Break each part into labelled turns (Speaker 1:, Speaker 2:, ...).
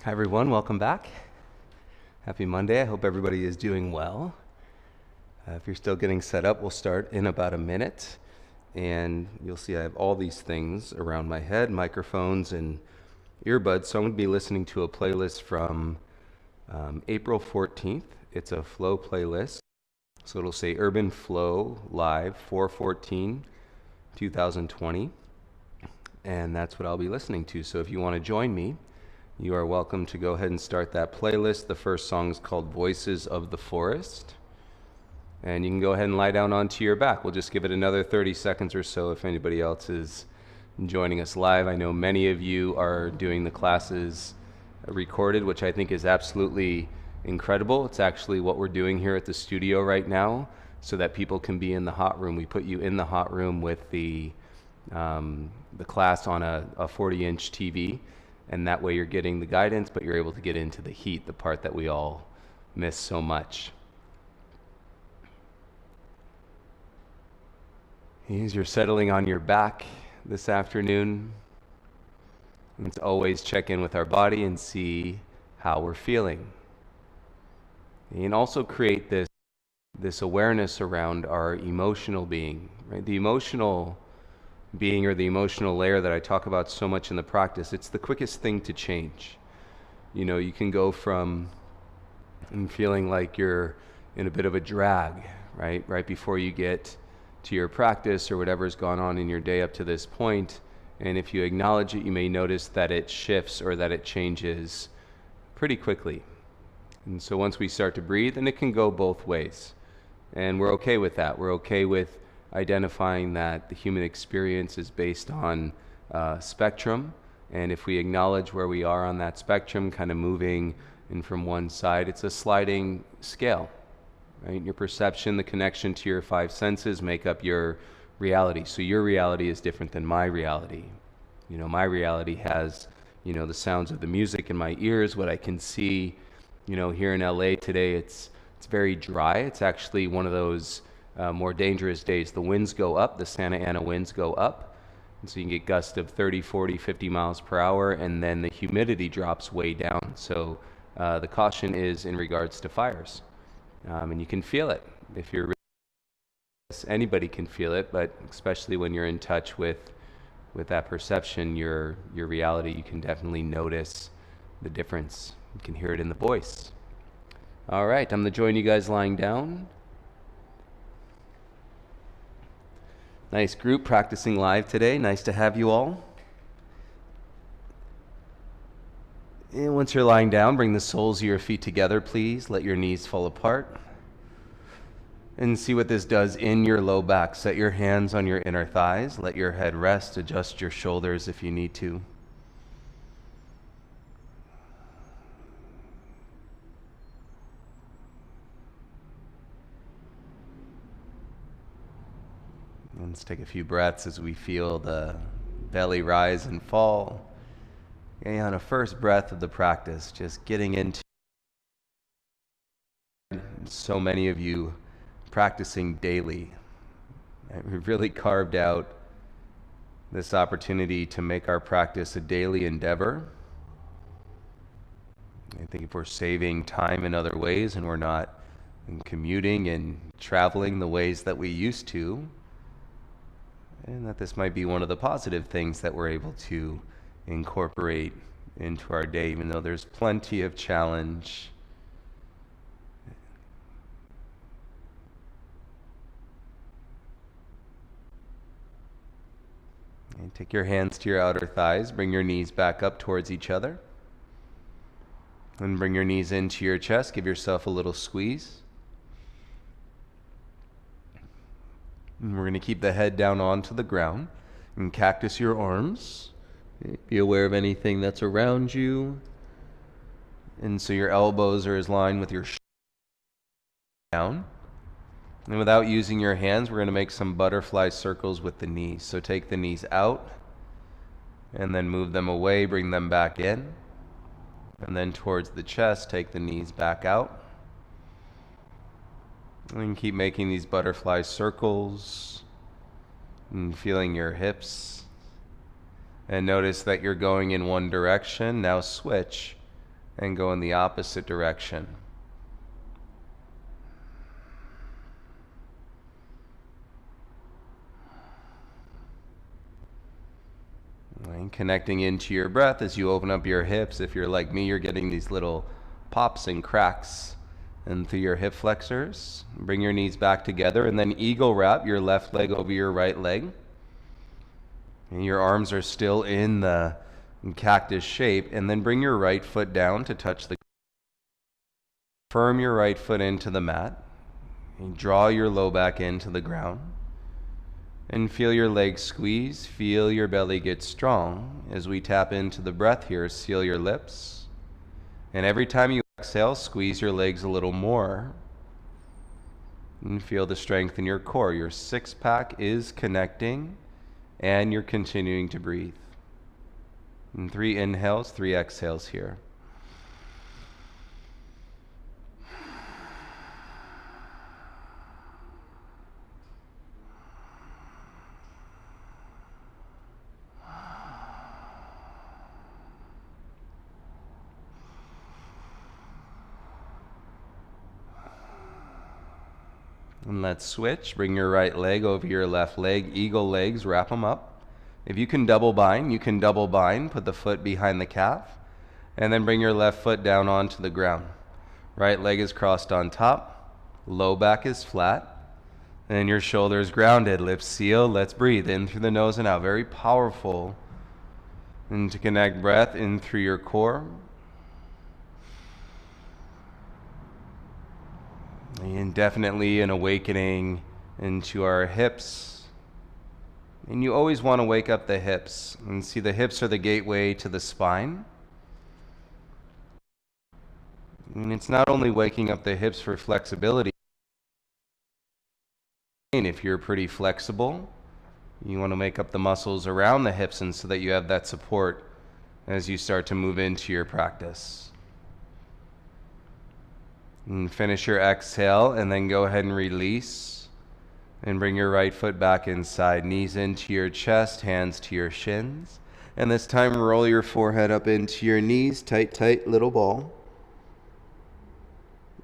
Speaker 1: Hi everyone, welcome back. Happy Monday. I hope everybody is doing well. If you're still getting set up, we'll start in about a minute. And you'll see I have all these things around my head, microphones and earbuds. So I'm going to be listening to a playlist from April 14th. It's a flow playlist. So it'll say Urban Flow Live 414 2020. And that's what I'll be listening to. So if you want to join me, you are welcome to go ahead and start that playlist. The first song is called Voices of the Forest. And you can go ahead and lie down onto your back. We'll just give it another 30 seconds or so if anybody else is joining us live. I know many of you are doing the classes recorded, which I think is absolutely incredible. It's actually what we're doing here at the studio right now so that people can be in the hot room. We put you in the hot room with the class on a 40-inch TV. And that way you're getting the guidance, but you're able to get into the heat, the part that we all miss so much. As you're settling on your back this afternoon, let's always check in with our body and see how we're feeling. And also create this awareness around our emotional being, right? The emotional being, or the emotional layer that I talk about so much in the practice, it's the quickest thing to change. You know, you can go from feeling like you're in a bit of a drag, right before you get to your practice or whatever's gone on in your day up to this point. And if you acknowledge it, you may notice that it shifts or that it changes pretty quickly. And so once we start to breathe, and it can go both ways, and we're okay with that. We're okay with identifying that the human experience is based on spectrum, and if we acknowledge where we are on that spectrum, kind of moving in from one side, it's a sliding scale, right? Your perception, the connection to your five senses make up your reality. So your reality is different than my reality. You know, my reality has, you know, the sounds of the music in my ears, what I can see. You know, here in LA today, it's very dry. It's actually one of those more dangerous days. The winds go up, the Santa Ana winds go up, and so you can get gusts of 30, 40, 50 miles per hour, and then the humidity drops way down. So the caution is in regards to fires, and you can feel it. If you're anybody can feel it, but especially when you're in touch with that perception, your reality, you can definitely notice the difference. You can hear it in the voice. All right, I'm going to join you guys lying down. Nice group practicing live today. Nice to have you all. And once you're lying down, bring the soles of your feet together, please. Let your knees fall apart. And see what this does in your low back. Set your hands on your inner thighs. Let your head rest. Adjust your shoulders if you need to. Let's take a few breaths as we feel the belly rise and fall. Okay, on a first breath of the practice, just getting into so many of you practicing daily. We've really carved out this opportunity to make our practice a daily endeavor. I think if we're saving time in other ways and we're not commuting and traveling the ways that we used to, and that this might be one of the positive things that we're able to incorporate into our day, even though there's plenty of challenge. And take your hands to your outer thighs, bring your knees back up towards each other, and bring your knees into your chest. Give yourself a little squeeze. And we're going to keep the head down onto the ground and cactus your arms. Be aware of anything that's around you. And so your elbows are as lined with your down. And without using your hands, we're going to make some butterfly circles with the knees. So take the knees out and then move them away, bring them back in. And then towards the chest, take the knees back out. And keep making these butterfly circles and feeling your hips. And notice that you're going in one direction. Now switch and go in the opposite direction. And connecting into your breath as you open up your hips. If you're like me, you're getting these little pops and cracks and through your hip flexors. Bring your knees back together and then eagle wrap your left leg over your right leg. And your arms are still in the cactus shape, and then bring your right foot down to touch the ground. Firm your right foot into the mat and draw your low back into the ground. And feel your legs squeeze, feel your belly get strong. As we tap into the breath here, seal your lips. And every time you exhale, squeeze your legs a little more. And feel the strength in your core. Your six-pack is connecting, and you're continuing to breathe. And 3 inhales, 3 exhales here. And let's switch. Bring your right leg over your left leg. Eagle legs, wrap them up. If you can double bind, you can double bind. Put the foot behind the calf. And then bring your left foot down onto the ground. Right leg is crossed on top. Low back is flat. And your shoulders grounded. Lips sealed. Let's breathe in through the nose and out. Very powerful. And to connect breath in through your core. And definitely an awakening into our hips. And you always want to wake up the hips. And see, the hips are the gateway to the spine. And it's not only waking up the hips for flexibility. If you're pretty flexible, you want to make up the muscles around the hips, and so that you have that support as you start to move into your practice. And finish your exhale, and then go ahead and release. And bring your right foot back inside. Knees into your chest, hands to your shins. And this time roll your forehead up into your knees. Tight, tight little ball.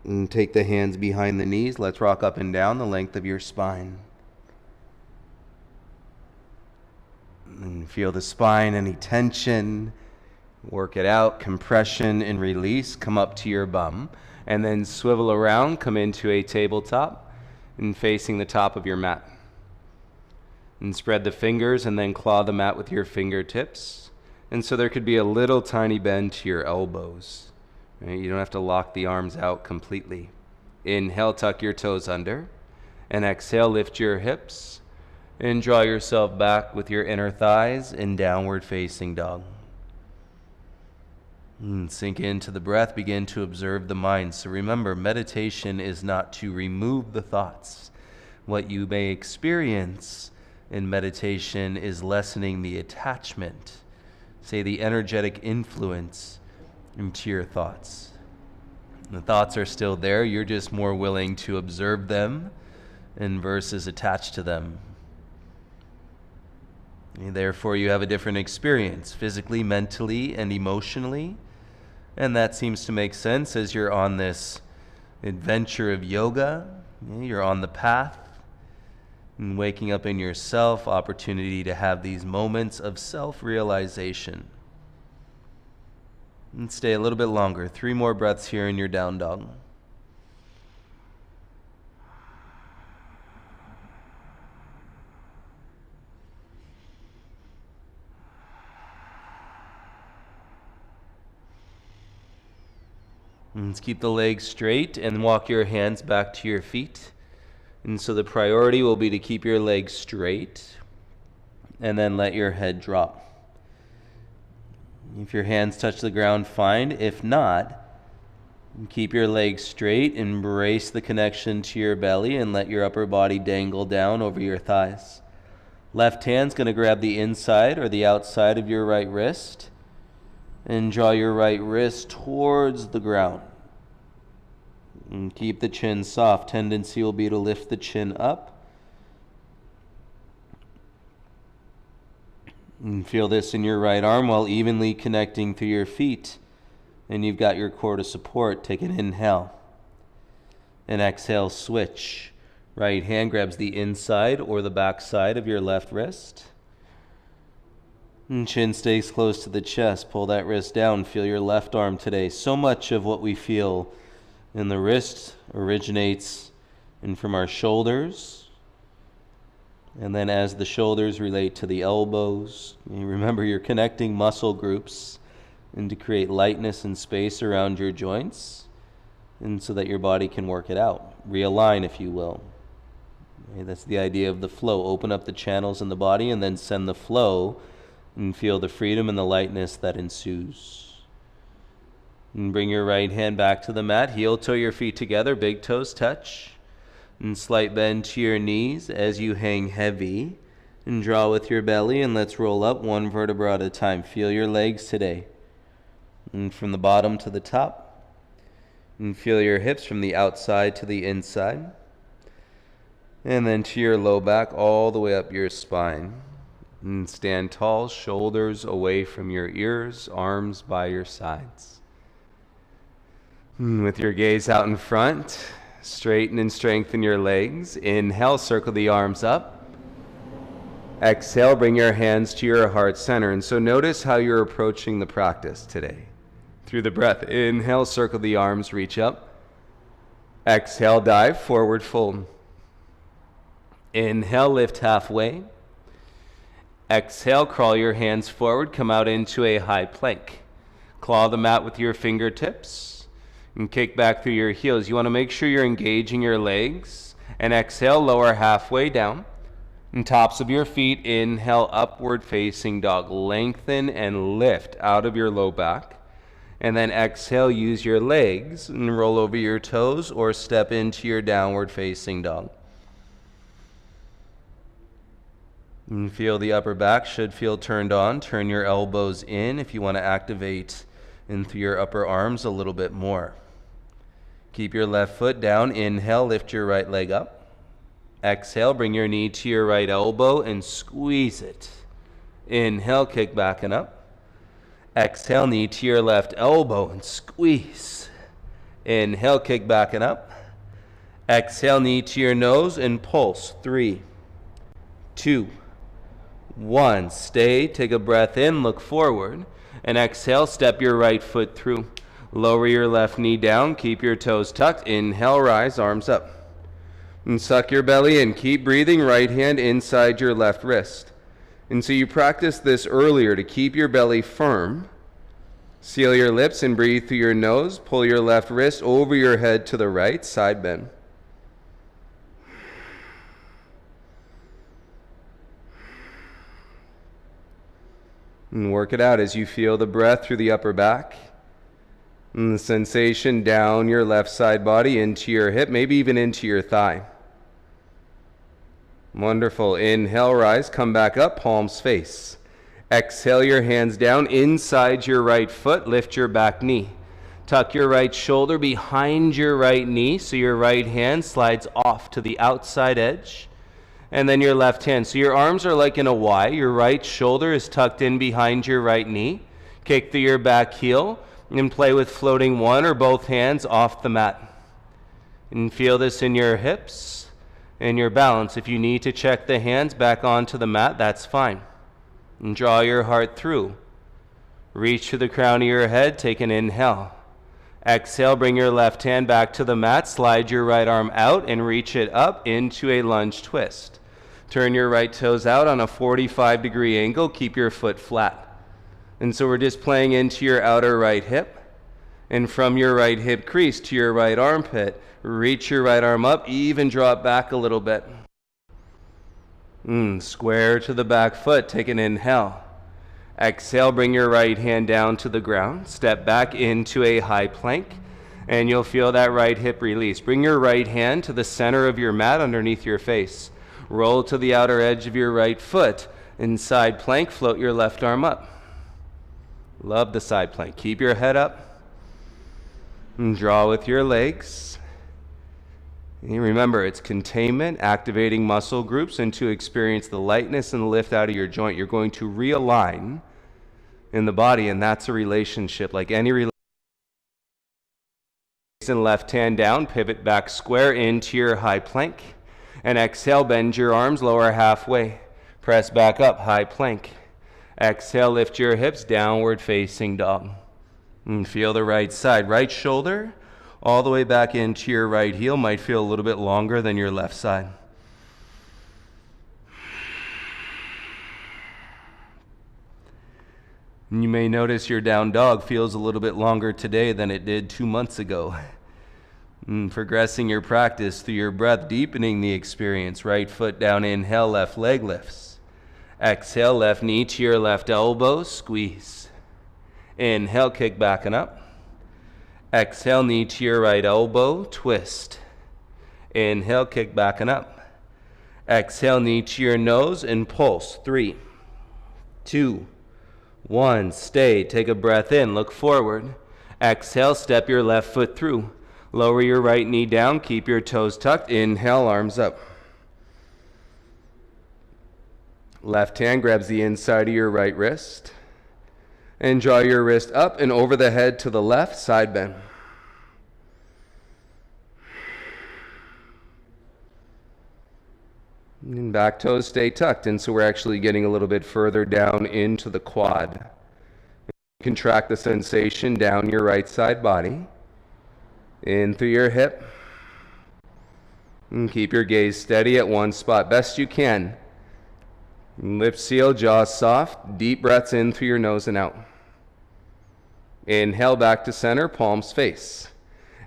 Speaker 1: And take the hands behind the knees. Let's rock up and down the length of your spine. And feel the spine, any tension. Work it out. Compression and release. Come up to your bum. And then swivel around, come into a tabletop and facing the top of your mat. And spread the fingers and then claw the mat with your fingertips. And so there could be a little tiny bend to your elbows. Right? You don't have to lock the arms out completely. Inhale, tuck your toes under. And exhale, lift your hips. And draw yourself back with your inner thighs in downward facing dog. And sink into the breath, begin to observe the mind. So remember, meditation is not to remove the thoughts. What you may experience in meditation is lessening the attachment, say the energetic influence into your thoughts. The thoughts are still there, you're just more willing to observe them and versus attach to them. And therefore you have a different experience, physically, mentally, and emotionally. And that seems to make sense as you're on this adventure of yoga. You're on the path and waking up in yourself, opportunity to have these moments of self-realization. And stay a little bit longer. 3 more breaths here in your down dog. And let's keep the legs straight and walk your hands back to your feet. And so the priority will be to keep your legs straight and then let your head drop. If your hands touch the ground, fine. If not, keep your legs straight, embrace the connection to your belly, and let your upper body dangle down over your thighs. Left hand's going to grab the inside or the outside of your right wrist and draw your right wrist towards the ground. And keep the chin soft. Tendency will be to lift the chin up. And feel this in your right arm while evenly connecting through your feet
Speaker 2: And you've got your core to support. Take an inhale. And exhale, switch. Right hand grabs the inside or the back side of your left wrist. And chin stays close to the chest. Pull that wrist down. Feel your left arm today. So much of what we feel in the wrist originates from our shoulders. And then as the shoulders relate to the elbows, you remember you're connecting muscle groups and to create lightness and space around your joints, and so that your body can work it out. Realign, if you will. Okay, that's the idea of the flow. Open up the channels in the body and then send the flow and feel the freedom and the lightness that ensues. And bring your right hand back to the mat. Heel toe your feet together. Big toes touch. And slight bend to your knees as you hang heavy. And draw with your belly, and let's roll up one vertebra at a time. Feel your legs today. And from the bottom to the top. And feel your hips from the outside to the inside. And then to your low back, all the way up your spine. And stand tall, shoulders away from your ears, arms by your sides. And with your gaze out in front, straighten and strengthen your legs. Inhale, circle the arms up. Exhale, bring your hands to your heart center. And so notice how you're approaching the practice today. Through the breath, inhale, circle the arms, reach up. Exhale, dive, forward fold. Inhale, lift halfway. Exhale, crawl your hands forward, come out into a high plank. Claw the mat with your fingertips and kick back through your heels. You want to make sure you're engaging your legs. And exhale, lower halfway down. And tops of your feet, inhale, upward facing dog. Lengthen and lift out of your low back. And then exhale, use your legs and roll over your toes or step into your downward facing dog. And feel the upper back should feel turned on. Turn your elbows in if you want to activate into your upper arms a little bit more. Keep your left foot down. Inhale, lift your right leg up. Exhale, bring your knee to your right elbow and squeeze it. Inhale, kick back and up. Exhale, knee to your left elbow and squeeze. Inhale, kick back and up. Exhale, knee to your nose and pulse. 3, 2, 1. Stay, take a breath in, look forward. And exhale, step your right foot through. Lower your left knee down, keep your toes tucked. Inhale, rise, arms up. And suck your belly in. Keep breathing, right hand inside your left wrist. And so you practiced this earlier to keep your belly firm. Seal your lips and breathe through your nose. Pull your left wrist over your head to the right, side bend. And work it out as you feel the breath through the upper back. And the sensation down your left side body into your hip, maybe even into your thigh. Wonderful. Inhale, rise, come back up, palms face. Exhale your hands down inside your right foot, lift your back knee. Tuck your right shoulder behind your right knee so your right hand slides off to the outside edge. And then your left hand. So your arms are like in a Y. Your right shoulder is tucked in behind your right knee. Kick through your back heel and play with floating one or both hands off the mat. And feel this in your hips and your balance. If you need to check the hands back onto the mat, that's fine. And draw your heart through. Reach to the crown of your head, take an inhale. Exhale, bring your left hand back to the mat, slide your right arm out and reach it up into a lunge twist. Turn your right toes out on a 45-degree angle, keep your foot flat. And so we're just playing into your outer right hip. And from your right hip crease to your right armpit, reach your right arm up, even draw it back a little bit. Square to the back foot, take an inhale. Exhale, bring your right hand down to the ground. Step back into a high plank, and you'll feel that right hip release. Bring your right hand to the center of your mat underneath your face. Roll to the outer edge of your right foot. In side plank, float your left arm up. Love the side plank. Keep your head up. And draw with your legs. And remember, it's containment, activating muscle groups, and to experience the lightness and lift out of your joint, you're going to realign in the body, and that's a relationship like any relationship.
Speaker 1: and left hand down, pivot back square into your high plank. And exhale, bend your arms, lower halfway. Press back up, high plank. Exhale, lift your hips, downward facing dog. And feel the right side. Right shoulder all the way back into your right heel. Might feel a little bit longer than your left side. And you may notice your down dog feels a little bit longer today than it did 2 months ago. And progressing your practice through your breath, deepening the experience. Right foot down, inhale, left leg lifts. Exhale, left knee to your left elbow, squeeze. Inhale, kick back and up. Exhale, knee to your right elbow, twist. Inhale, kick back and up. Exhale, knee to your nose and pulse. 3, 2, 1. Stay. Take a breath in. Look forward. Exhale, step your left foot through. Lower your right knee down. Keep your toes tucked. Inhale, arms up. Left hand grabs the inside of your right wrist. And draw your wrist up and over the head to the left, side bend. And back toes stay tucked, and so we're actually getting a little bit further down into the quad. Contract the sensation down your right side body. In through your hip. And keep your gaze steady at one spot, best you can. Lips sealed, jaws soft. Deep breaths in through your nose and out. Inhale back to center, palms face.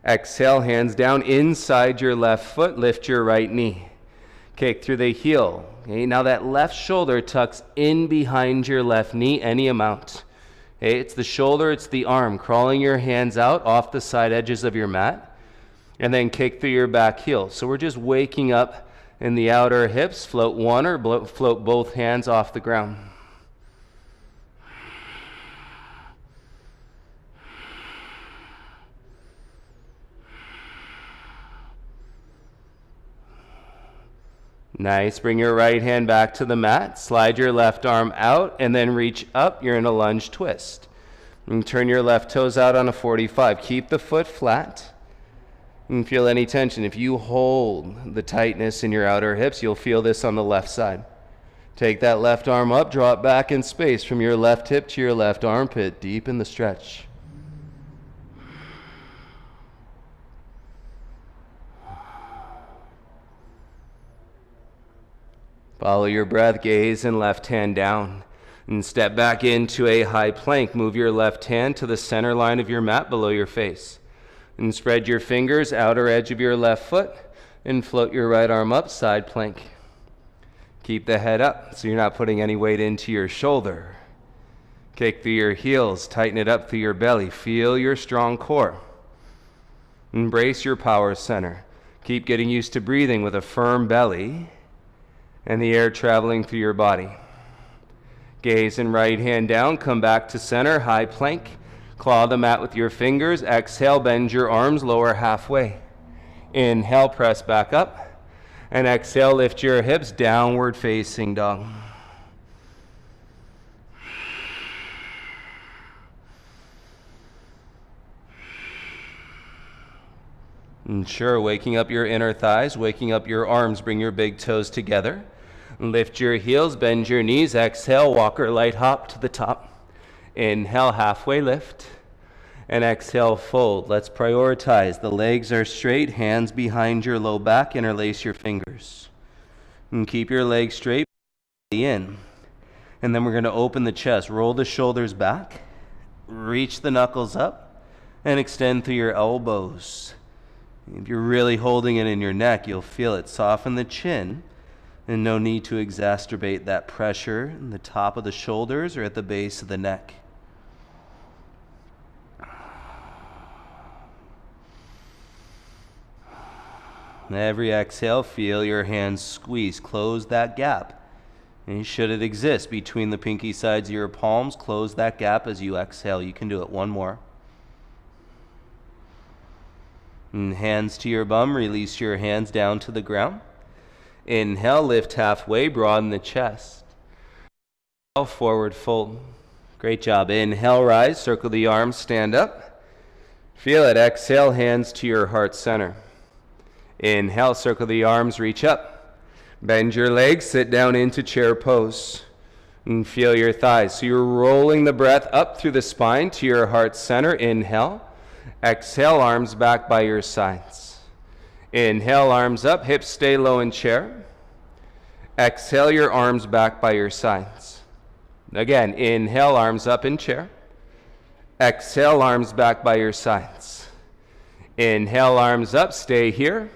Speaker 1: Exhale, hands down inside your left foot. Lift your right knee. Kick through the heel. Okay, now that left shoulder tucks in behind your left knee any amount. Okay, it's the shoulder, it's the arm. Crawling your hands out off the side edges of your mat. And then kick through your back heel. So we're just waking up in the outer hips. Float one or float both hands off the ground. Nice. Bring your right hand back to the mat. Slide your left arm out and then reach up. You're in a lunge twist. And turn your left toes out on a 45. Keep the foot flat. And feel any tension. If you hold the tightness in your outer hips, you'll feel this on the left side. Take that left arm up, draw it back in space from your left hip to your left armpit. Deep in the stretch. Follow your breath, gaze and left hand down. And step back into a high plank. Move your left hand to the center line of your mat below your face. And spread your fingers, outer edge of your left foot, and float your right arm up, side plank. Keep the head up so you're not putting any weight into your shoulder. Kick through your heels, tighten it up through your belly. Feel your strong core. Embrace your power center. Keep getting used to breathing with a firm belly and the air traveling through your body. Gaze and right hand down, come back to center, high plank. Claw the mat with your fingers. Exhale, bend your arms, lower halfway. Inhale, press back up. And exhale, lift your hips, downward facing dog. And sure, waking up your inner thighs, waking up your arms, bring your big toes together. Lift your heels, bend your knees. Exhale, walker light hop to the top. Inhale, halfway lift. And exhale, fold. Let's prioritize. The legs are straight, hands behind your low back. Interlace your fingers. And keep your legs straight, in. And then we're going to open the chest. Roll the shoulders back. Reach the knuckles up. And extend through your elbows. If you're really holding it in your neck, you'll feel it. Soften the chin. And no need to exacerbate that pressure in the top of the shoulders or at the base of the neck. Every exhale, feel your hands squeeze. Close that gap. And should it exist between the pinky sides of your palms, close that gap as you exhale. You can do it. One more. And hands to your bum. Release your hands down to the ground. Inhale, lift halfway, broaden the chest. Inhale, forward fold. Great job. Inhale, rise, circle the arms, stand up. Feel it. Exhale, hands to your heart center. Inhale, circle the arms, reach up. Bend your legs, sit down into chair pose. And feel your thighs. So you're rolling the breath up through the spine to your heart center. Inhale. Exhale, arms back by your sides. Inhale, arms up, hips stay low in chair. Exhale, your arms back by your sides. Again, inhale, arms up in chair. Exhale, arms back by your sides. Inhale, arms up, stay here.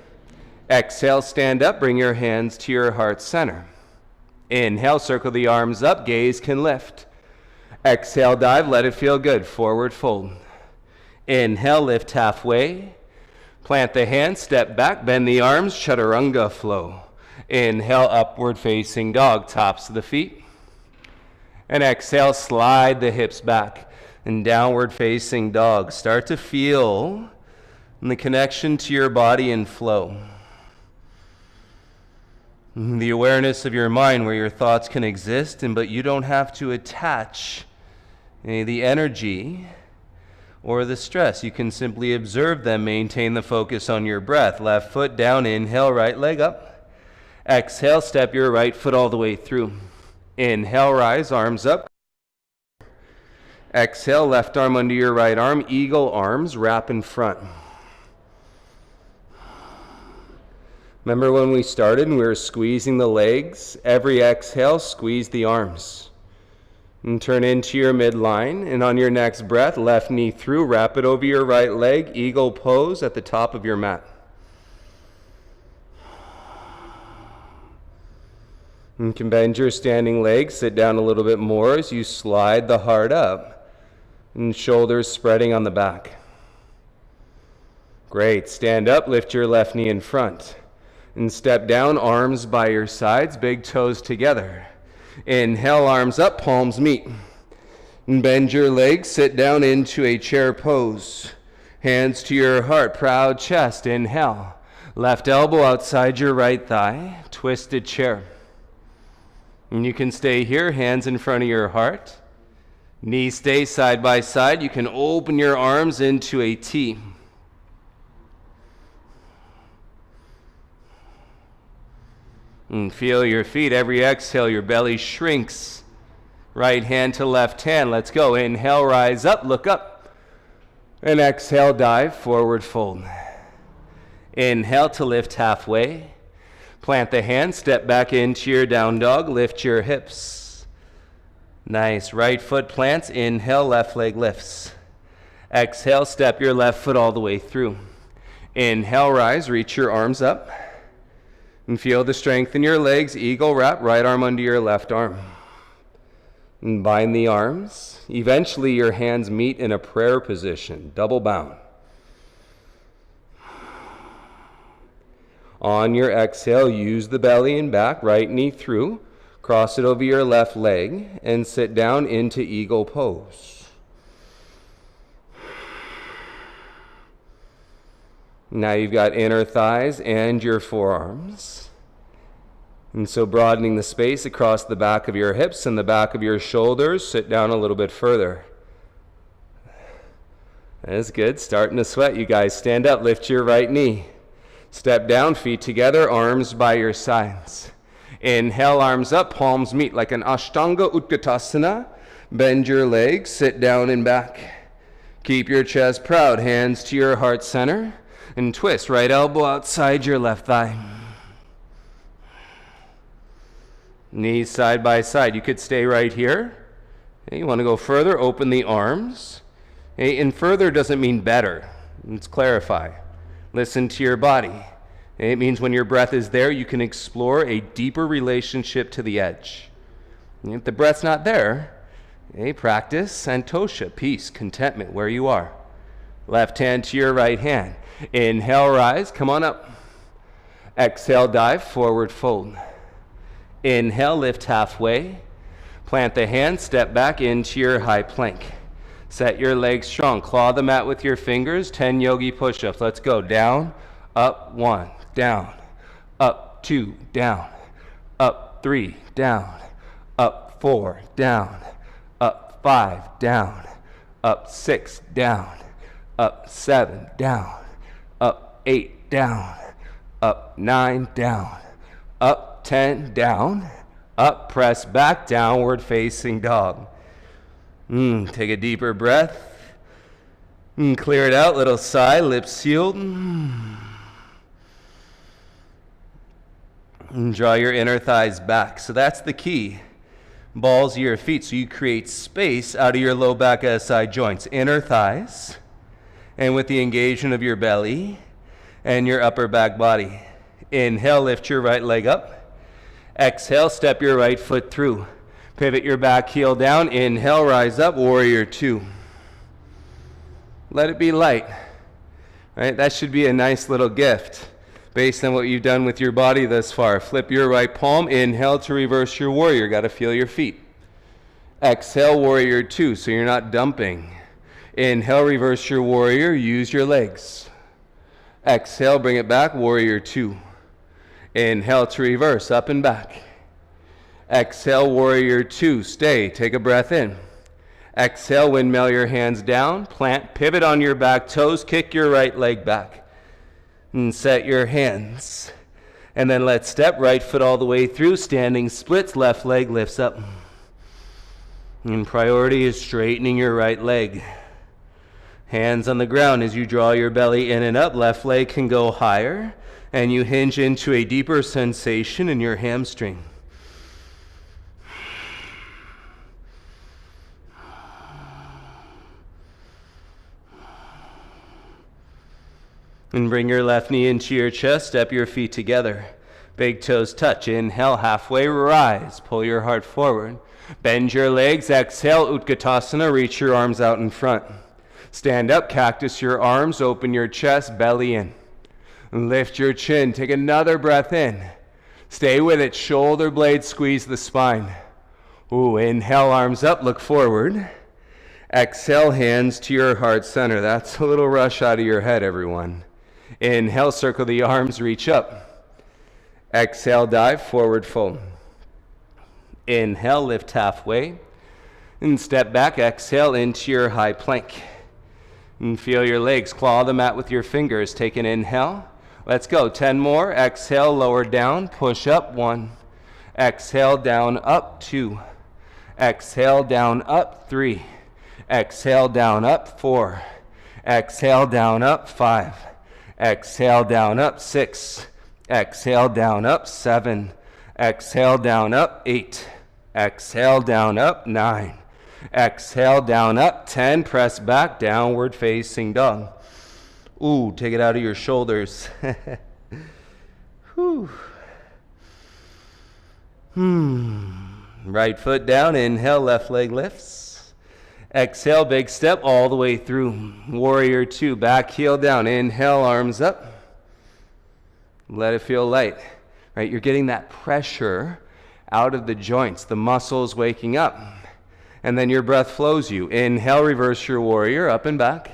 Speaker 1: Exhale, stand up, bring your hands to your heart center. Inhale, circle the arms up, gaze can lift. Exhale, dive, let it feel good, forward fold. Inhale, lift halfway. Plant the hands, step back, bend the arms, chaturanga flow. Inhale, upward facing dog, tops of the feet. And exhale, slide the hips back. And downward facing dog. Start to feel the connection to your body and flow. The awareness of your mind where your thoughts can exist, but you don't have to attach the energy or the stress. You can simply observe them, maintain the focus on your breath. Left foot down, inhale, right leg up. Exhale, step your right foot all the way through. Inhale, rise, arms up. Exhale, left arm under your right arm, eagle arms, wrap in front. Remember when we started and we were squeezing the legs? Every exhale, squeeze the arms. And turn into your midline, and on your next breath, left knee through, wrap it over your right leg, eagle pose at the top of your mat. You can bend your standing legs, sit down a little bit more as you slide the heart up, and shoulders spreading on the back. Great, stand up, lift your left knee in front, and step down, arms by your sides, big toes together. Inhale, arms up, palms meet. And bend your legs, sit down into a chair pose. Hands to your heart, proud chest. Inhale. Left elbow outside your right thigh, twisted chair. And you can stay here, hands in front of your heart. Knees stay side by side. You can open your arms into a T. And feel your feet. Every exhale, your belly shrinks. Right hand to left hand. Let's go. Inhale, rise up, look up. And exhale, dive, forward fold. Inhale to lift halfway. Plant the hand, step back into your down dog, lift your hips. Nice. Right foot plants. Inhale, left leg lifts. Exhale, step your left foot all the way through. Inhale, rise, reach your arms up. And feel the strength in your legs. Eagle wrap, right arm under your left arm. And bind the arms. Eventually your hands meet in a prayer position, double bound. On your exhale, use the belly and back, right knee through. Cross it over your left leg and sit down into eagle pose. Now you've got inner thighs and your forearms. And so broadening the space across the back of your hips and the back of your shoulders, sit down a little bit further. That's good. Starting to sweat, you guys. Stand up, lift your right knee. Step down, feet together, arms by your sides. Inhale, arms up, palms meet like an Ashtanga Utkatasana. Bend your legs, sit down and back. Keep your chest proud, hands to your heart center. And twist, right elbow outside your left thigh. Knees side by side. You could stay right here. Okay, you want to go further, open the arms. Okay, and further doesn't mean better. Let's clarify. Listen to your body. Okay, it means when your breath is there, you can explore a deeper relationship to the edge. And if the breath's not there, okay, practice santosha, peace, contentment, where you are. Left hand to your right hand. Inhale, rise, come on up. Exhale, dive, forward fold. Inhale, lift halfway. Plant the hand, step back into your high plank. Set your legs strong. Claw the mat with your fingers. 10 yogi push-ups. Let's go. Down, up, 1, down, up, 2, down, up, 3, down, up, 4, down, up, 5, down, up, 6, down, up 7, down, up 8, down, up 9, down, up 10, down, up, press back, downward facing dog. Take a deeper breath. Clear it out, little sigh, lips sealed. And draw your inner thighs back. So that's the key. Balls of your feet, so you create space out of your low back SI joints. Inner thighs, and with the engagement of your belly and your upper back body. Inhale, lift your right leg up. Exhale, step your right foot through. Pivot your back heel down. Inhale, rise up, warrior 2. Let it be light. Right? That should be a nice little gift based on what you've done with your body thus far. Flip your right palm. Inhale to reverse your warrior. Got to feel your feet. Exhale, warrior 2, so you're not dumping. Inhale, reverse your warrior. Use your legs. Exhale, bring it back, warrior 2. Inhale to reverse, up and back. Exhale, warrior 2. Stay. Take a breath in. Exhale, windmill your hands down. Plant, pivot on your back toes. Kick your right leg back. And set your hands. And then let's step right foot all the way through. Standing splits. Left leg lifts up. And priority is straightening your right leg. Hands on the ground as you draw your belly in and up. Left leg can go higher. And you hinge into a deeper sensation in your hamstring. And bring your left knee into your chest. Step your feet together. Big toes touch. Inhale, halfway rise. Pull your heart forward. Bend your legs. Exhale, Utkatasana. Reach your arms out in front. Stand up, cactus your arms. Open your chest, belly in. Lift your chin. Take another breath in. Stay with it. Shoulder blades squeeze the spine. Inhale, arms up. Look forward. Exhale, hands to your heart center. That's a little rush out of your head, everyone. Inhale, circle the arms, reach up. Exhale, dive, forward fold. Inhale, lift halfway. And step back, exhale into your high plank. And feel your legs, claw the mat with your fingers. Take an inhale. Let's go, 10 more. Exhale, lower down, push up, 1. Exhale, down, up, 2. Exhale, down, up, 3. Exhale, down, up, 4. Exhale, down, up, 5. Exhale, down, up, 6. Exhale, down, up, 7. Exhale, down, up, 8. Exhale, down, up, 9. Exhale, down, up, 10. Press back, downward facing dog. Take it out of your shoulders. Right foot down, inhale, left leg lifts. Exhale, big step all the way through. Warrior 2, back heel down. Inhale, arms up. Let it feel light. Right, you're getting that pressure out of the joints, the muscles waking up. And then your breath flows you. Inhale, reverse your warrior, up and back.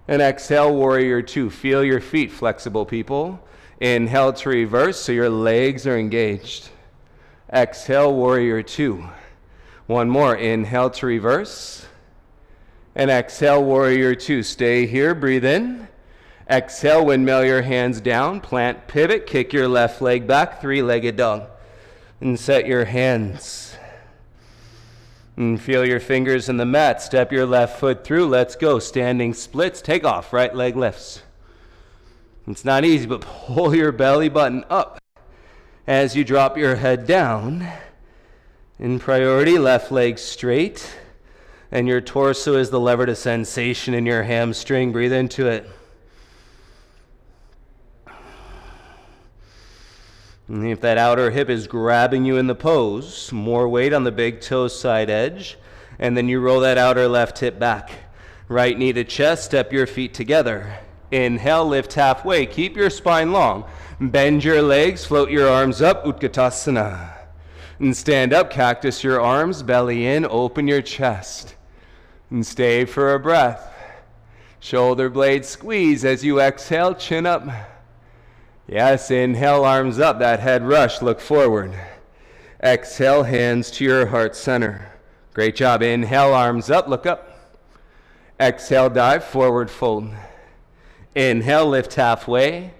Speaker 1: And exhale, warrior 2. Feel your feet flexible, people. Inhale to reverse so your legs are engaged. Exhale, warrior 2. One more. Inhale to reverse. And exhale, warrior 2. Stay here. Breathe in. Exhale, windmill your hands down. Plant, pivot. Kick your left leg back. 3-legged dog. And set your hands. And feel your fingers in the mat. Step your left foot through. Let's go. Standing splits. Take off. Right leg lifts. It's not easy, but pull your belly button up as you drop your head down. In priority, left leg straight, and your torso is the lever to sensation in your hamstring. Breathe into it. And if that outer hip is grabbing you in the pose, more weight on the big toe side edge, and then you roll that outer left hip back. Right knee to chest, step your feet together. Inhale, lift halfway, keep your spine long. Bend your legs, float your arms up, Utkatasana. And stand up, cactus your arms, belly in, open your chest. And stay for a breath. Shoulder blades squeeze as you exhale, chin up. Yes, inhale, arms up, that head rush, look forward. Exhale, hands to your heart center. Great job. Inhale, arms up, look up. Exhale, dive, forward fold. Inhale, lift halfway.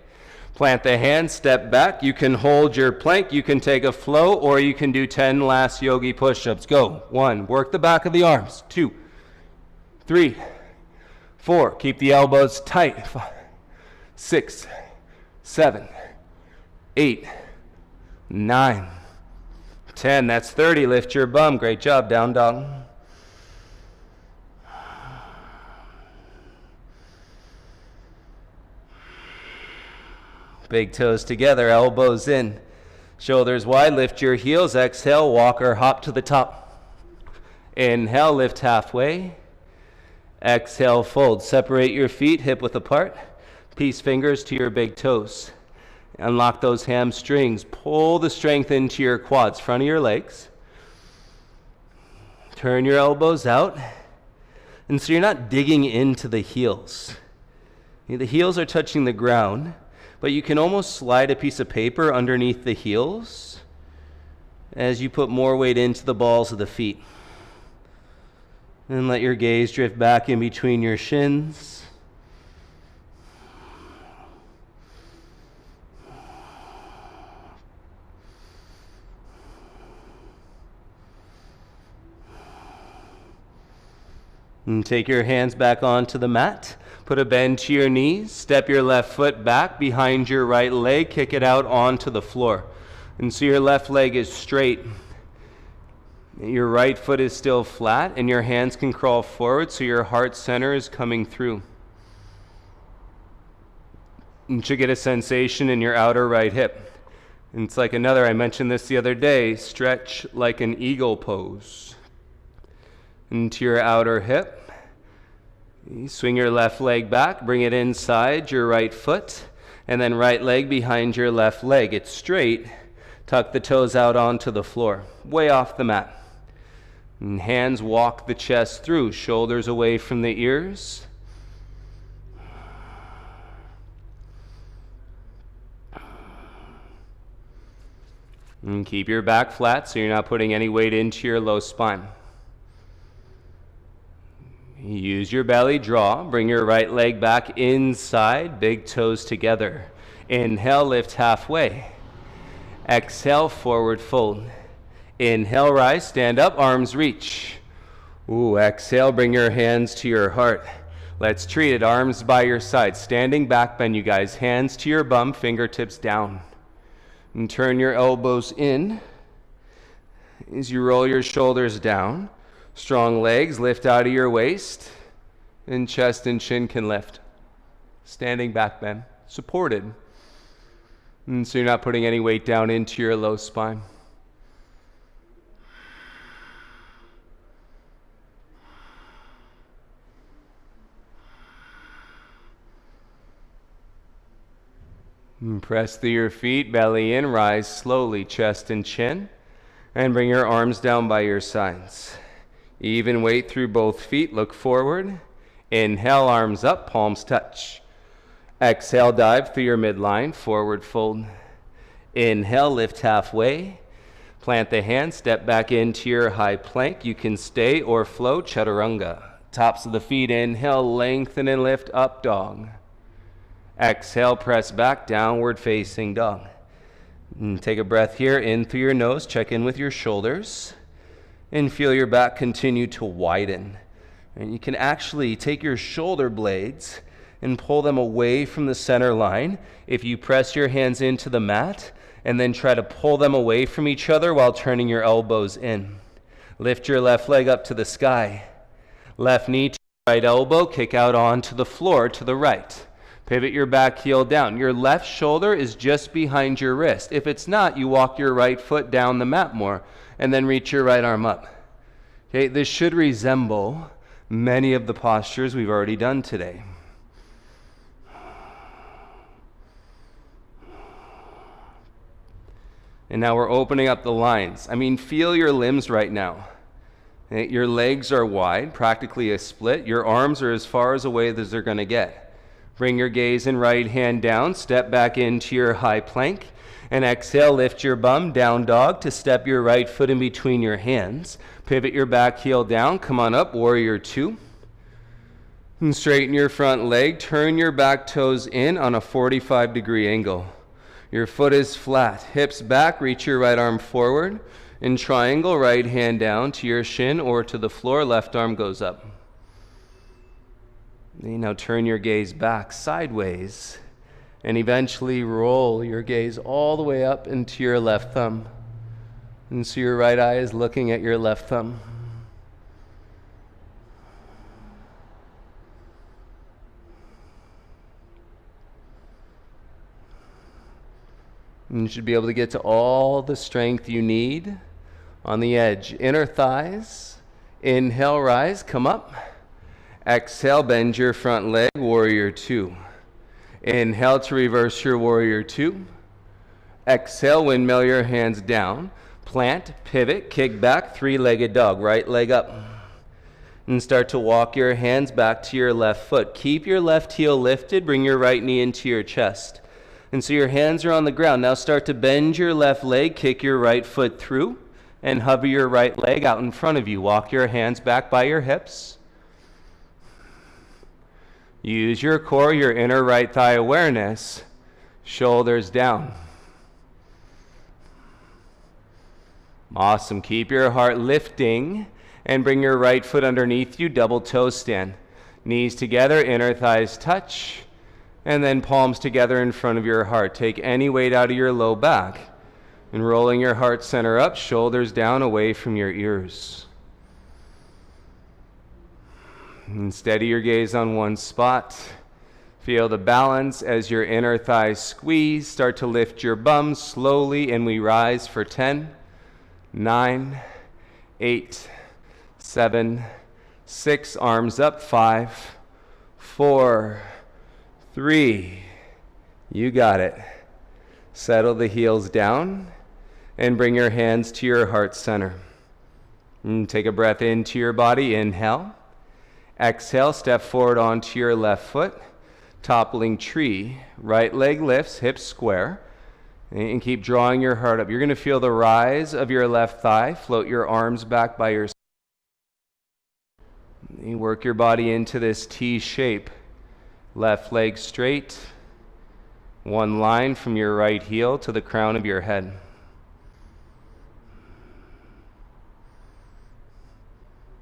Speaker 1: Plant the hands, step back. You can hold your plank, you can take a flow, or you can do 10 last yogi push-ups. Go. 1, work the back of the arms. 2, 3, 4, keep the elbows tight. 5, 6, 7, 8, 9, 10. That's 30. Lift your bum. Great job. Down dog. Big toes together, elbows in, shoulders wide. Lift your heels. Exhale, walk or hop to the top. Inhale, lift halfway. Exhale, fold. Separate your feet hip width apart. Peace fingers to your big toes. Unlock those hamstrings. Pull the strength into your quads, front of your legs. Turn your elbows out. And so you're not digging into the heels. The heels are touching the ground, but you can almost slide a piece of paper underneath the heels as you put more weight into the balls of the feet. And let your gaze drift back in between your shins. And take your hands back onto the mat. Put a bend to your knees. Step your left foot back behind your right leg. Kick it out onto the floor. And so your left leg is straight. Your right foot is still flat, and your hands can crawl forward so your heart center is coming through. You should get a sensation in your outer right hip. And it's like I mentioned this the other day, stretch like an eagle pose. Into your outer hip. You swing your left leg back, bring it inside your right foot, and then right leg behind your left leg. It's straight. Tuck the toes out onto the floor, way off the mat. And hands walk the chest through, shoulders away from the ears. And keep your back flat so you're not putting any weight into your low spine. Use your belly, draw, bring your right leg back inside, big toes together. Inhale, lift halfway. Exhale, forward fold. Inhale, rise, stand up, arms reach. Ooh, exhale, bring your hands to your heart. Let's treat it, arms by your side. Standing back bend, you guys. Hands to your bum, fingertips down. And turn your elbows in as you roll your shoulders down. Strong legs, lift out of your waist, and chest and chin can lift. Standing back bend, supported. And so you're not putting any weight down into your low spine. And press through your feet, belly in, rise slowly, chest and chin, and bring your arms down by your sides. Even weight through both feet, look forward. Inhale, arms up, palms touch. Exhale, dive through your midline, forward fold. Inhale, lift halfway. Plant the hands, step back into your high plank. You can stay or flow, chaturanga. Tops of the feet, inhale, lengthen and lift, up dog. Exhale, press back, downward facing dog. And take a breath here, in through your nose, check in with your shoulders. And feel your back continue to widen. And you can actually take your shoulder blades and pull them away from the center line. If you press your hands into the mat and then try to pull them away from each other while turning your elbows in. Lift your left leg up to the sky. Left knee to right elbow, kick out onto the floor to the right. Pivot your back heel down. Your left shoulder is just behind your wrist. If it's not, you walk your right foot down the mat more and then reach your right arm up. Okay, this should resemble many of the postures we've already done today. And now we're opening up the lines. I mean, feel your limbs right now. Okay, your legs are wide, practically a split. Your arms are as far away as they're going to get. Bring your gaze and right hand down. Step back into your high plank. And exhale, lift your bum, down dog, to step your right foot in between your hands. Pivot your back heel down. Come on up, warrior two. And straighten your front leg. Turn your back toes in on a 45-degree angle. Your foot is flat. Hips back. Reach your right arm forward. In triangle, right hand down to your shin or to the floor. Left arm goes up. Now turn your gaze back sideways and eventually roll your gaze all the way up into your left thumb. And so your right eye is looking at your left thumb. And you should be able to get to all the strength you need on the edge. Inner thighs. Inhale, rise, come up. Exhale, bend your front leg, warrior two. Inhale to reverse your warrior two. Exhale, windmill your hands down. Plant, pivot, kick back, three-legged dog. Right leg up. And start to walk your hands back to your left foot. Keep your left heel lifted. Bring your right knee into your chest. And so your hands are on the ground. Now start to bend your left leg, kick your right foot through, and hover your right leg out in front of you. Walk your hands back by your hips. Use your core, your inner right thigh awareness. Shoulders down. Awesome. Keep your heart lifting and bring your right foot underneath you. Double toe stand. Knees together, inner thighs touch. And then palms together in front of your heart. Take any weight out of your low back. And rolling your heart center up, shoulders down away from your ears. And steady your gaze on one spot. Feel the balance as your inner thighs squeeze. Start to lift your bum slowly, and we rise for 10, 9, 8, 7, 6. Arms up. 5, 4, 3. You got it. Settle the heels down and bring your hands to your heart center. And take a breath into your body. Inhale. Exhale, step forward onto your left foot. Toppling tree. Right leg lifts, hips square. And keep drawing your heart up. You're going to feel the rise of your left thigh. Float your arms back by your side. You work your body into this T shape. Left leg straight. One line from your right heel to the crown of your head.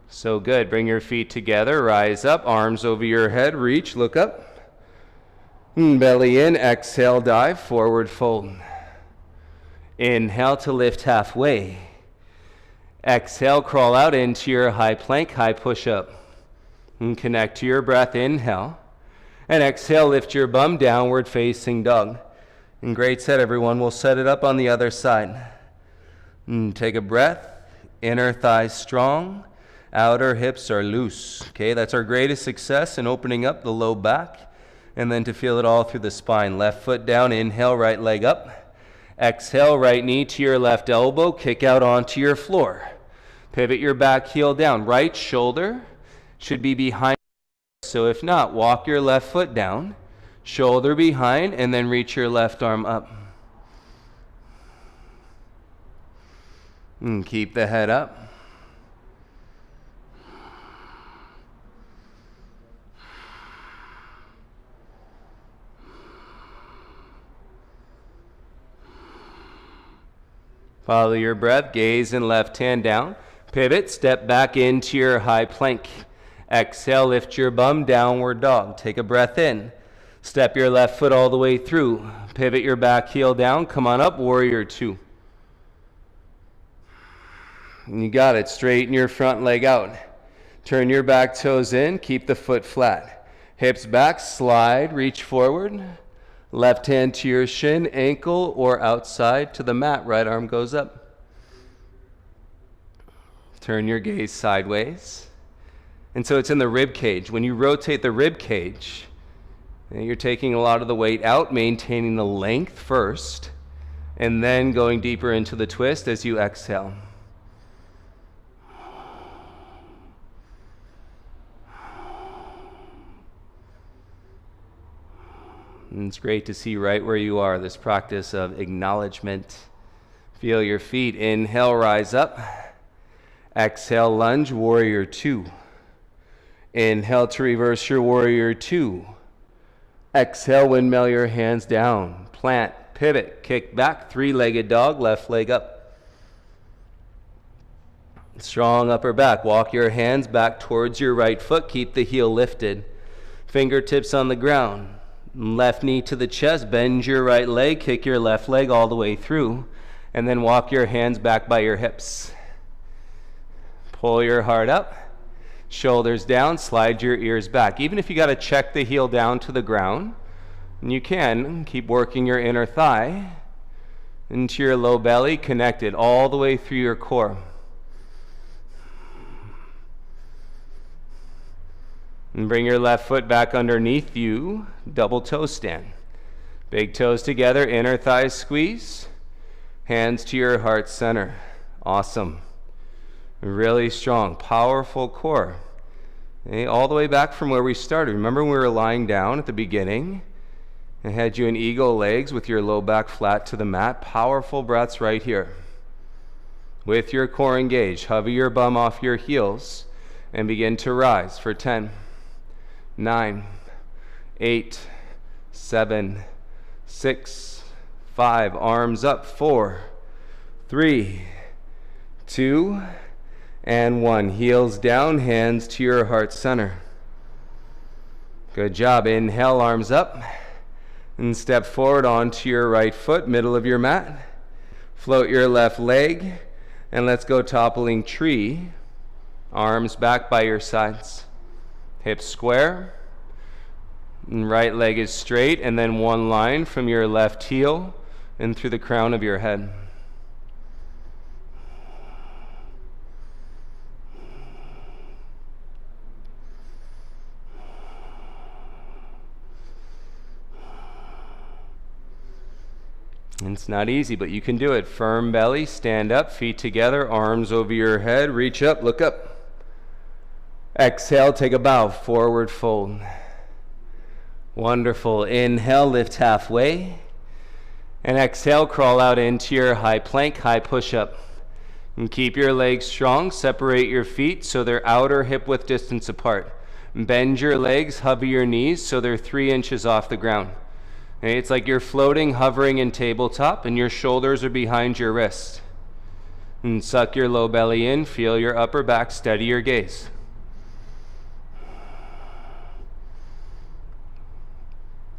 Speaker 1: So good. Bring your feet together. Rise up. Arms over your head. Reach. Look up. Belly in. Exhale. Dive. Forward fold. Inhale to lift halfway. Exhale. Crawl out into your high plank. High push up. And connect to your breath. Inhale. And exhale, lift your bum, downward facing dog. And great set, everyone. We'll set it up on the other side. And take a breath. Inner thighs strong. Outer hips are loose. Okay, that's our greatest success in opening up the low back. And then to feel it all through the spine. Left foot down, inhale, right leg up. Exhale, right knee to your left elbow. Kick out onto your floor. Pivot your back heel down. Right shoulder should be behind. So if not, walk your left foot down, shoulder behind, and then reach your left arm up. And keep the head up. Follow your breath, gaze and left hand down. Pivot, step back into your high plank. Exhale, lift your bum, downward dog. Take a breath in. Step your left foot all the way through. Pivot your back heel down. Come on up, warrior two. And you got it. Straighten your front leg out. Turn your back toes in. Keep the foot flat. Hips back, slide, reach forward. Left hand to your shin, ankle, or outside to the mat. Right arm goes up. Turn your gaze sideways. And so it's in the rib cage. When you rotate the rib cage, you're taking a lot of the weight out, maintaining the length first, and then going deeper into the twist as you exhale. And it's great to see right where you are, this practice of acknowledgement. Feel your feet. Inhale, rise up. Exhale, lunge, warrior two. Inhale to reverse your warrior two. Exhale, windmill your hands down. Plant, pivot, kick back, three-legged dog, left leg up. Strong upper back. Walk your hands back towards your right foot. Keep the heel lifted. Fingertips on the ground. Left knee to the chest. Bend your right leg. Kick your left leg all the way through. And then walk your hands back by your hips. Pull your heart up. Shoulders down. Slide your ears back. Even if you got to check the heel down to the ground, and you can keep working your inner thigh into your low belly, connected all the way through your core. And bring your left foot back underneath you, double toe stand. Big toes together, inner thighs squeeze, hands to your heart center. Awesome. Really strong, powerful core. Okay, all the way back from where we started. Remember when we were lying down at the beginning? I had you in eagle legs with your low back flat to the mat. Powerful breaths right here. With your core engaged, hover your bum off your heels and begin to rise for 10, 9, 8, 7, 6, 5. Arms up. 4, 3, 2, and 1. Heels down, hands to your heart center. Good job. Inhale, arms up. And step forward onto your right foot, middle of your mat. Float your left leg. And let's go toppling tree. Arms back by your sides. Hips square. And right leg is straight. And then one line from your left heel and through the crown of your head. And it's not easy, but you can do it. Firm belly, stand up, feet together, arms over your head, reach up, look up. Exhale, take a bow, forward fold. Wonderful. Inhale, lift halfway. And exhale, crawl out into your high plank, high push-up. And keep your legs strong, separate your feet so they're outer hip width distance apart. Bend your legs, hover your knees so they're 3 inches off the ground. Okay, it's like you're floating, hovering in tabletop, and your shoulders are behind your wrist. And suck your low belly in, feel your upper back, steady your gaze.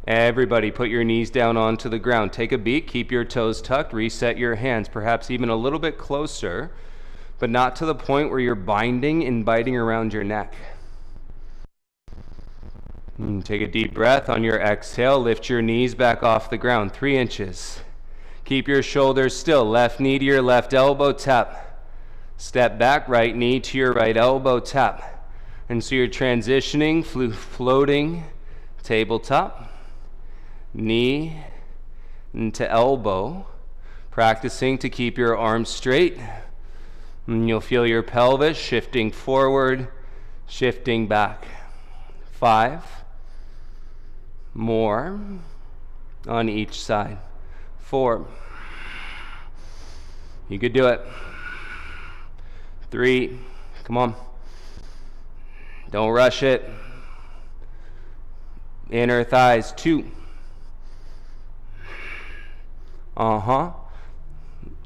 Speaker 1: Everybody, put your knees down onto the ground. Take a beat, keep your toes tucked, reset your hands, perhaps even a little bit closer, but not to the point where you're binding and biting around your neck. And take a deep breath. On your exhale, lift your knees back off the ground, 3 inches. Keep your shoulders still. Left knee to your left elbow, tap. Step back, right knee to your right elbow, tap. And so you're transitioning, floating, tabletop, knee into elbow, practicing to keep your arms straight. And you'll feel your pelvis shifting forward, shifting back. 5 more on each side. 4. You could do it. 3. Come on. Don't rush it. Inner thighs. 2.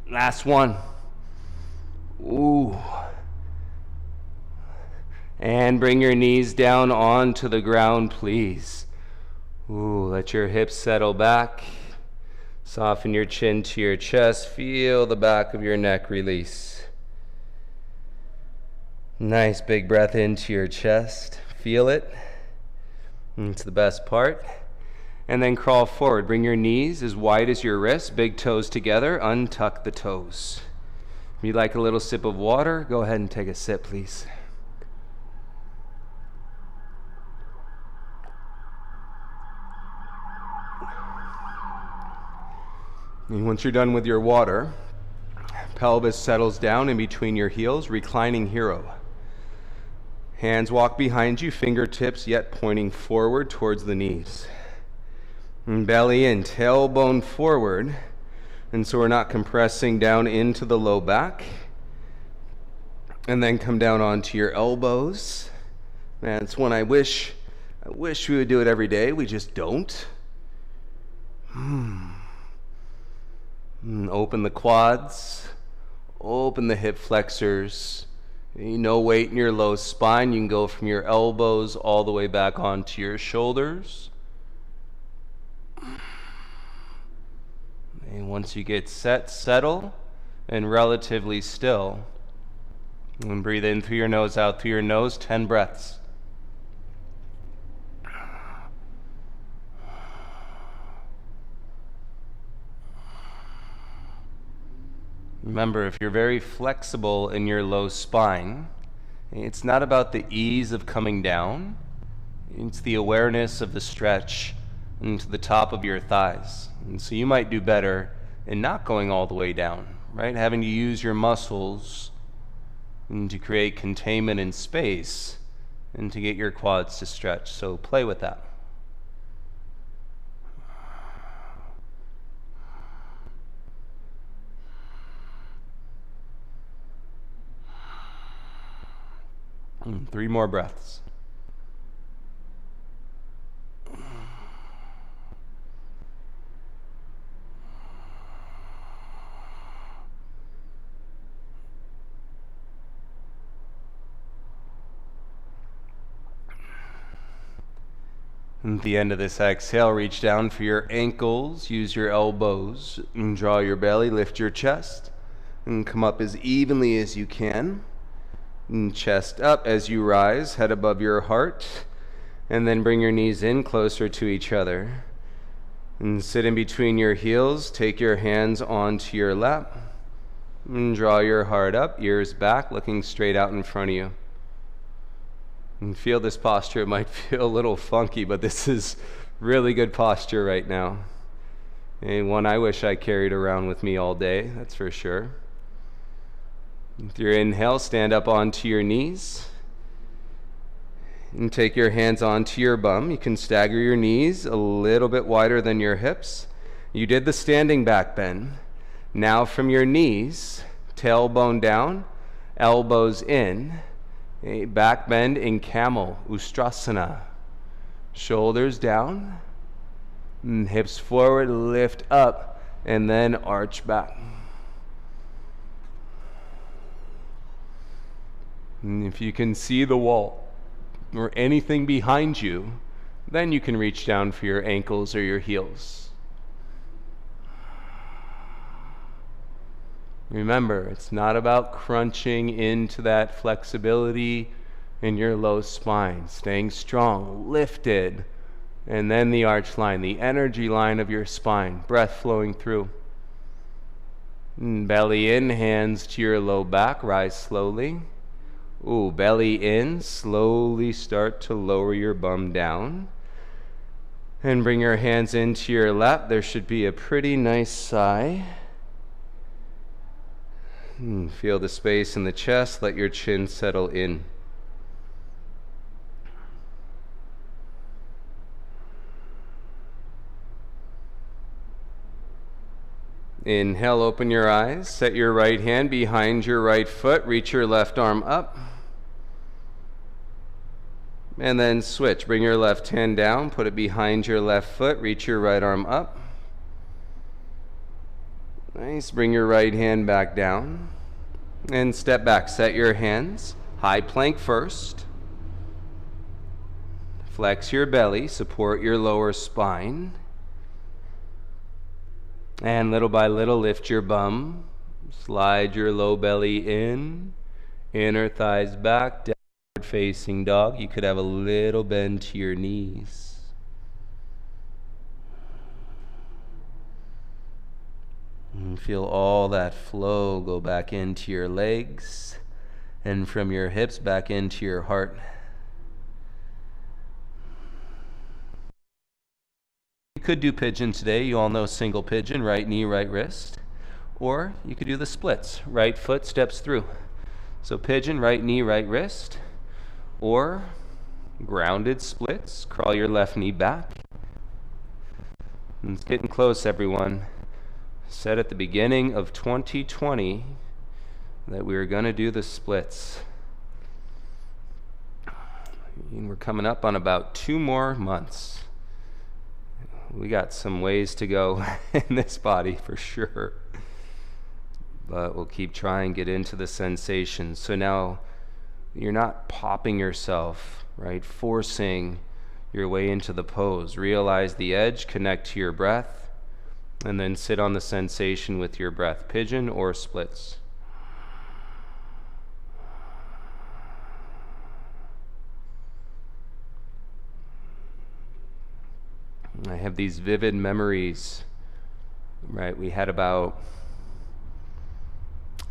Speaker 1: Last one. Ooh. And bring your knees down onto the ground, please. Ooh, let your hips settle back. Soften your chin to your chest. Feel the back of your neck release. Nice big breath into your chest. Feel it. It's the best part. And then crawl forward. Bring your knees as wide as your wrists. Big toes together. Untuck the toes. If you'd like a little sip of water, go ahead and take a sip, please. And once you're done with your water, pelvis settles down in between your heels, reclining hero. Hands walk behind you, fingertips yet pointing forward towards the knees. And belly in, tailbone forward, and so we're not compressing down into the low back. And then come down onto your elbows, Man, it's one I wish we would do it every day. We just don't. Open the quads, open the hip flexors. No weight in your low spine. You can go from your elbows all the way back onto your shoulders. And once you get set, settle, and relatively still. And breathe in through your nose, out through your nose, 10 breaths. Remember, if you're very flexible in your low spine, it's not about the ease of coming down, it's the awareness of the stretch into the top of your thighs. And so you might do better in not going all the way down, right? Having to use your muscles and to create containment in space and to get your quads to stretch. So play with that. And 3 more breaths. And at the end of this exhale, reach down for your ankles, use your elbows, and draw your belly, lift your chest, and come up as evenly as you can. And chest up as you rise, head above your heart, and then bring your knees in closer to each other. And sit in between your heels, take your hands onto your lap, and draw your heart up, ears back, looking straight out in front of you. And feel this posture. It might feel a little funky, but this is really good posture right now. And one I wish I carried around with me all day, that's for sure. With your inhale, stand up onto your knees. And take your hands onto your bum. You can stagger your knees a little bit wider than your hips. You did the standing back bend. Now from your knees, tailbone down, elbows in. A back bend in camel, Ustrasana. Shoulders down, and hips forward, lift up, and then arch back. And if you can see the wall or anything behind you, then you can reach down for your ankles or your heels. Remember, it's not about crunching into that flexibility in your low spine, staying strong, lifted, and then the arch line, the energy line of your spine, breath flowing through. And belly in, hands to your low back, rise slowly. Ooh, belly in, slowly start to lower your bum down. And bring your hands into your lap. There should be a pretty nice sigh. Feel the space in the chest. Let your chin settle in. Inhale, open your eyes. Set your right hand behind your right foot. Reach your left arm up. And then switch. Bring your left hand down. Put it behind your left foot. Reach your right arm up. Nice. Bring your right hand back down. And step back. Set your hands. High plank first. Flex your belly. Support your lower spine. And little by little, lift your bum. Slide your low belly in. Inner thighs back. Downward facing dog. You could have a little bend to your knees. And feel all that flow go back into your legs and from your hips back into your heart. You could do pigeon today. You all know single pigeon, right knee, right wrist. Or you could do the splits. Right foot steps through. So pigeon, right knee, right wrist. Or grounded splits. Crawl your left knee back. And it's getting close, everyone. Said at the beginning of 2020 that we were going to do the splits. And we're coming up on about 2 more months. We got some ways to go in this body for sure. But we'll keep trying, get into the sensations. So now you're not popping yourself, right? Forcing your way into the pose. Realize the edge, connect to your breath, and then sit on the sensation with your breath, pigeon or splits. I have these vivid memories, right? We had about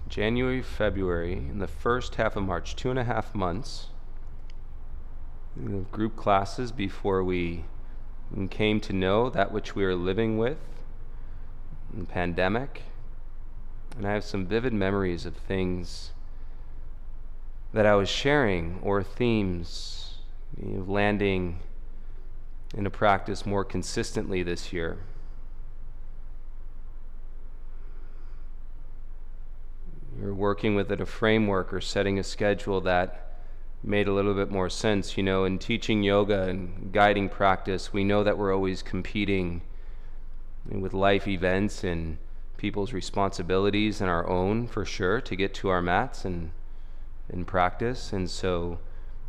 Speaker 1: January, February, in the first half of March, 2.5 months, group classes before we came to know that which we were living with, the pandemic. And I have some vivid memories of things that I was sharing, or themes, landing in a practice more consistently this year. You're working within a framework or setting a schedule that made a little bit more sense. In teaching yoga and guiding practice, we know that we're always competing with life events and people's responsibilities and our own, for sure, to get to our mats and in practice. And so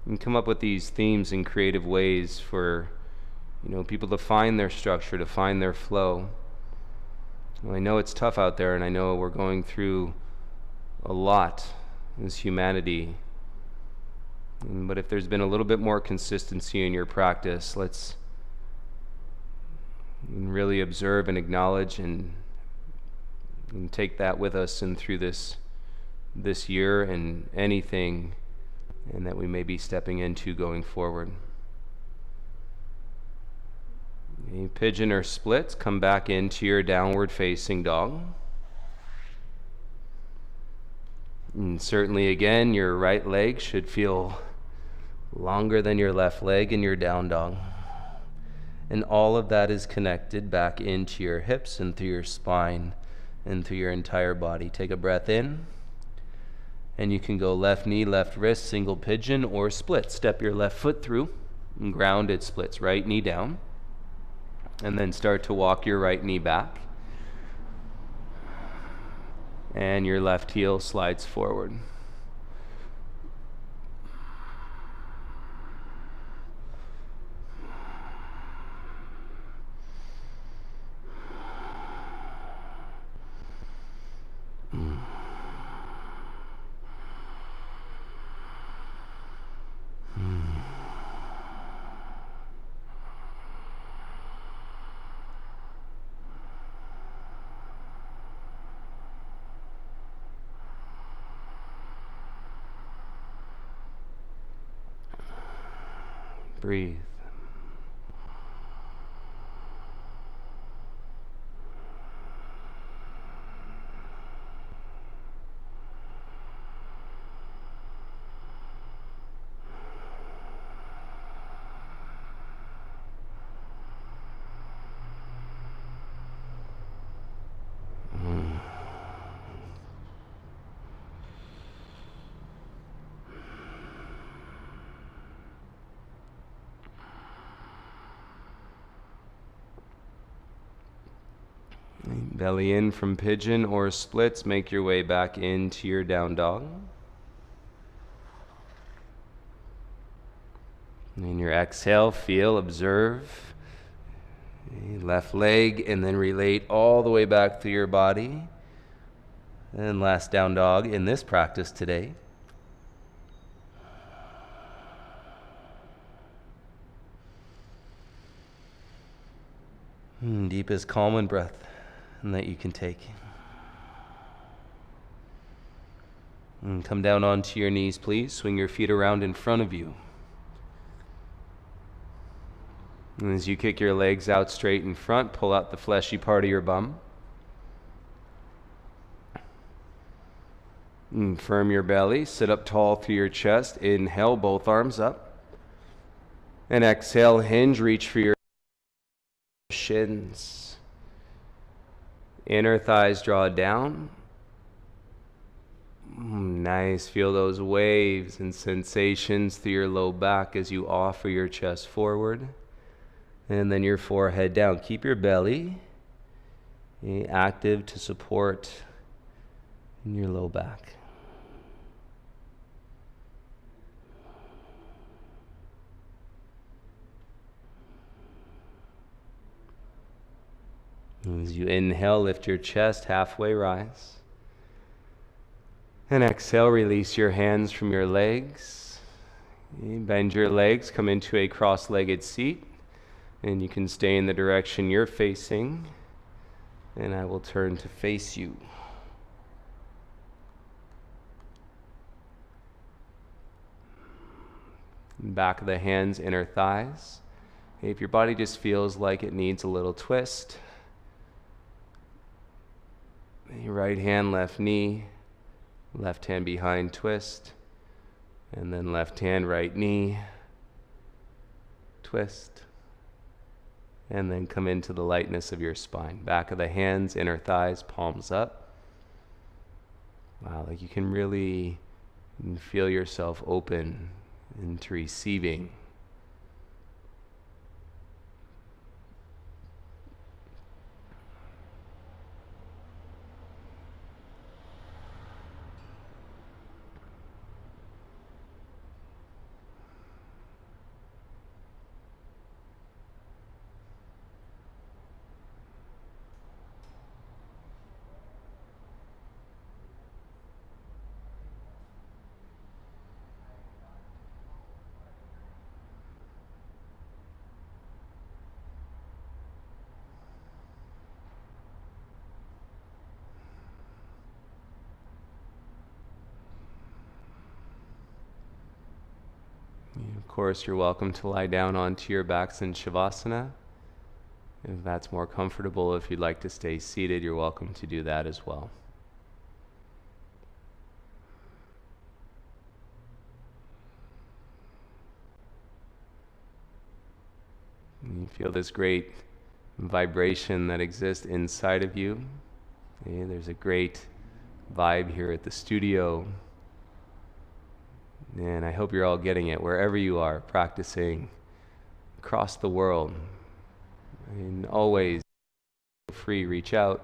Speaker 1: you can come up with these themes in creative ways for people to find their structure, to find their flow. Well, I know it's tough out there, and I know we're going through a lot as humanity. But if there's been a little bit more consistency in your practice, let's really observe and acknowledge and take that with us and through this year and anything and that we may be stepping into going forward. Pigeon or splits, come back into your downward facing dog. And certainly again, your right leg should feel longer than your left leg in your down dog. And all of that is connected back into your hips and through your spine and through your entire body. Take a breath in, and you can go left knee, left wrist, single pigeon, or split. Step your left foot through and grounded splits, right knee down. And then start to walk your right knee back. And your left heel slides forward. Breathe. Belly in from pigeon or splits, make your way back into your down dog. In your exhale, feel, observe. Left leg, and then relate all the way back through your body. And last down dog in this practice today. Deepest calm and breath that you can take. And come down onto your knees, please. Swing your feet around in front of you. And as you kick your legs out straight in front, pull out the fleshy part of your bum. And firm your belly. Sit up tall through your chest. Inhale, both arms up. And exhale, hinge, reach for your shins. Inner thighs draw down. Nice. Feel those waves and sensations through your low back as you offer your chest forward and then your forehead down. Keep your belly active to support in your low back. As you inhale, lift your chest, halfway rise. And exhale, release your hands from your legs. Bend your legs, come into a cross-legged seat. And you can stay in the direction you're facing. And I will turn to face you. Back of the hands, inner thighs. If your body just feels like it needs a little twist, your right hand, left knee, left hand behind, twist, and then left hand, right knee, twist, and then come into the lightness of your spine. Back of the hands, inner thighs, palms up. Wow, like you can really feel yourself open into receiving. Of course, you're welcome to lie down onto your backs in Shavasana. If that's more comfortable, if you'd like to stay seated, you're welcome to do that as well. And you feel this great vibration that exists inside of you. There's a great vibe here at the studio. And I hope you're all getting it wherever you are, practicing across the world. And always feel free, reach out,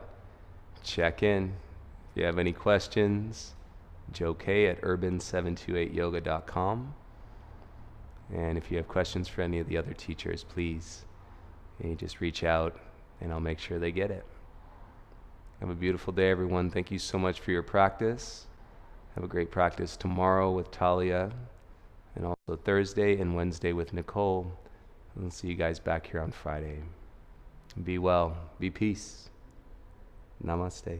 Speaker 1: check in. If you have any questions, Joe K at urban728yoga.com. And if you have questions for any of the other teachers, please just reach out and I'll make sure they get it. Have a beautiful day, everyone. Thank you so much for your practice. Have a great practice tomorrow with Talia, and also Thursday and Wednesday with Nicole. And we'll see you guys back here on Friday. Be well. Be peace. Namaste.